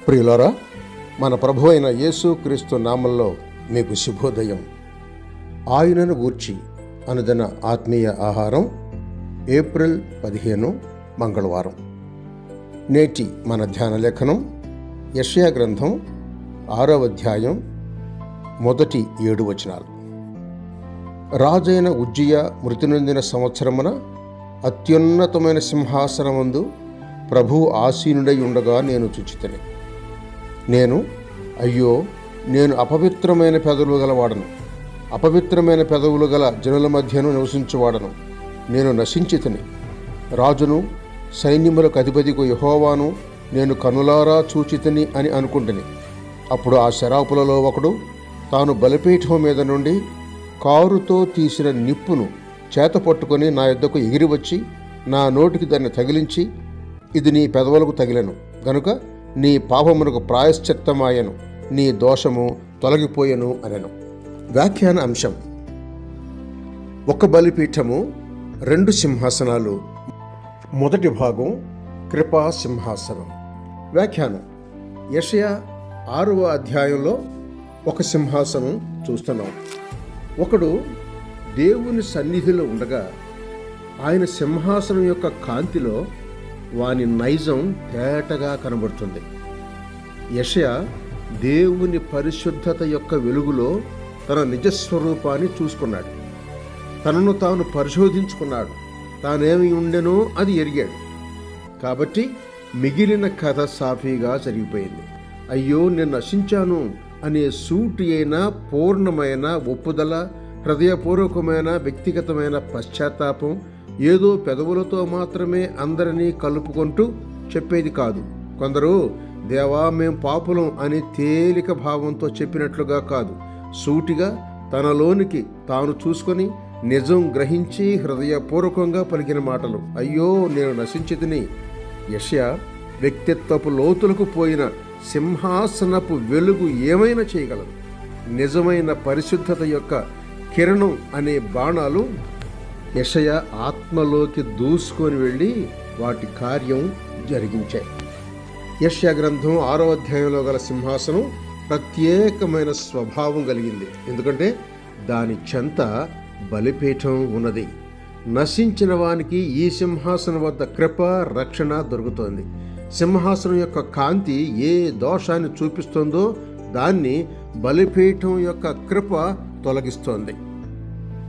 ప్రియులారా, మన ప్రభు అయిన యేసు క్రీస్తు నామంలో మీకు శుభోదయం. ఆయనను గూర్చి అనుదిన ఆత్మీయ ఆహారం, ఏప్రిల్ 15 మంగళవారం. నేటి మన ధ్యాన లేఖనం యెషయా గ్రంథం 6వ అధ్యాయం 1-7 వచనాలు. రాజైన ఉజ్జియా మృతి నొందిన సంవత్సరమున అత్యున్నతమైన సింహాసనమందు ప్రభువు ఆసీనుడై ఉండగా నేను చూచితిని. అయ్యో, నేను అపవిత్రమైన పెదవులు గలవాడను, అపవిత్రమైన పెదవులు గల జనుల మధ్యను నివసించువాడను. నేను నశించితిని. రాజును సైన్యములకు అధిపతికు యెహోవాను నేను కనులారా చూచితిని అని అనుకుంటుని. అప్పుడు ఆ శరాపులలో ఒకడు తాను బలిపీఠం మీద నుండి కారుతో తీసిన నిప్పును చేత పట్టుకొని నా యొద్దకు ఎగిరి వచ్చి నా నోటికి దాన్ని తగిలించి, ఇది నీ పెదవులకు తగిలెను గనుక నీ పాపమునకు ప్రాయశ్చిత్తమాయను, నీ దోషము తొలగిపోయెను అనెను. వ్యాఖ్యాన అంశం: ఒక బలిపీఠము, 2 సింహాసనాలు. మొదటి భాగం కృపా సింహాసనం. వ్యాఖ్యానం: యెషయా 6వ అధ్యాయంలో ఒక సింహాసనం చూస్తున్నాం. ఒకడు దేవుని సన్నిధిలో ఉండగా ఆయన సింహాసనం యొక్క కాంతిలో వాని నైజం తేటగా కనబడుతుంది. యెషయా దేవుని పరిశుద్ధత యొక్క వెలుగులో తన నిజస్వరూపాన్ని చూసుకున్నాడు. తనను తాను పరిశోధించుకున్నాడు. తానేమి ఉండెనో అది ఎరిగాడు. కాబట్టి మిగిలిన కథ సాఫీగా జరిగిపోయింది. అయ్యో, నేను నశించాను అనే సూటి అయిన పూర్ణమైన ఒప్పుదల, హృదయపూర్వకమైన వ్యక్తిగతమైన పశ్చాత్తాపం ఏదో పెదవులతో మాత్రమే అందరినీ కలుపుకుంటూ చెప్పేది కాదు. కొందరు దేవా మేం పాపులం అని తేలిక భావంతో చెప్పినట్లుగా కాదు, సూటిగా తనలోనికి తాను చూసుకొని నిజం గ్రహించి హృదయపూర్వకంగా పలికిన మాటలు. అయ్యో, నేను నశించితిని. యెషయా వ్యక్తిత్వపు లోతులకు పోయిన సింహాసనపు వెలుగు ఏమైనా చేయగలదు. నిజమైన పరిశుద్ధత యొక్క కిరణం అనే బాణాలు యెషయా ఆత్మలోకి దూసుకొని వెళ్ళి వాటి కార్యం జరిగించాయి. యెషయా గ్రంథం 6వ అధ్యాయంలో గల సింహాసనం ప్రత్యేకమైన స్వభావం కలిగింది. ఎందుకంటే దాని చెంత బలిపీఠం ఉన్నది. నశించిన వానికి ఈ సింహాసనం వద్ద కృప, రక్షణ దొరుకుతోంది. సింహాసనం యొక్క కాంతి ఏ దోషాన్ని చూపిస్తుందో దాన్ని బలిపీఠం యొక్క కృప తొలగిస్తోంది.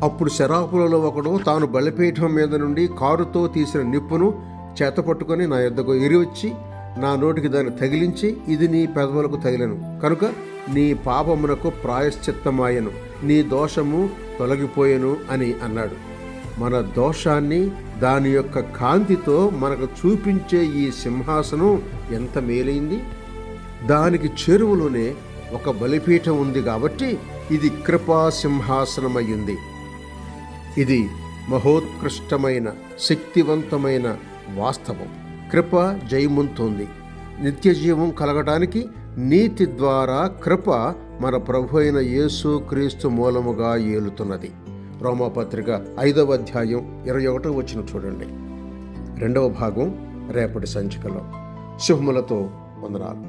అప్పుడు శరాపులలో ఒకడు తాను బలిపీఠం మీద నుండి కారుతో తీసిన నిప్పును చేతపట్టుకొని నా యొద్దకు ఎగిరివచ్చి నా నోటికి దాన్ని తగిలించి, ఇది నీ పెదవులకు తగిలెను కనుక నీ పాపమునకు ప్రాయశ్చిత్తమాయెను, నీ దోషము తొలగిపోయెను అని అన్నాడు. మన దోషాన్ని దాని యొక్క కాంతితో మనకు చూపించే ఈ సింహాసనం ఎంత మేలైంది. దానికి చేరువలోనే ఒక బలిపీఠం ఉంది కాబట్టి ఇది కృపా సింహాసనమయ్యింది. ఇది మహోత్కృష్టమైన, శక్తివంతమైన వాస్తవం. కృప జయముంతోంది. నిత్యజీవం కలగటానికి నీతి ద్వారా కృప మన ప్రభు అయిన యేసు క్రీస్తు మూలముగా ఏలుతున్నది. రోమాపత్రిక 5వ అధ్యాయం 21వ వచనం చూడండి. 2వ భాగం రేపటి సంచికలో. శుభములతో వందనాలు.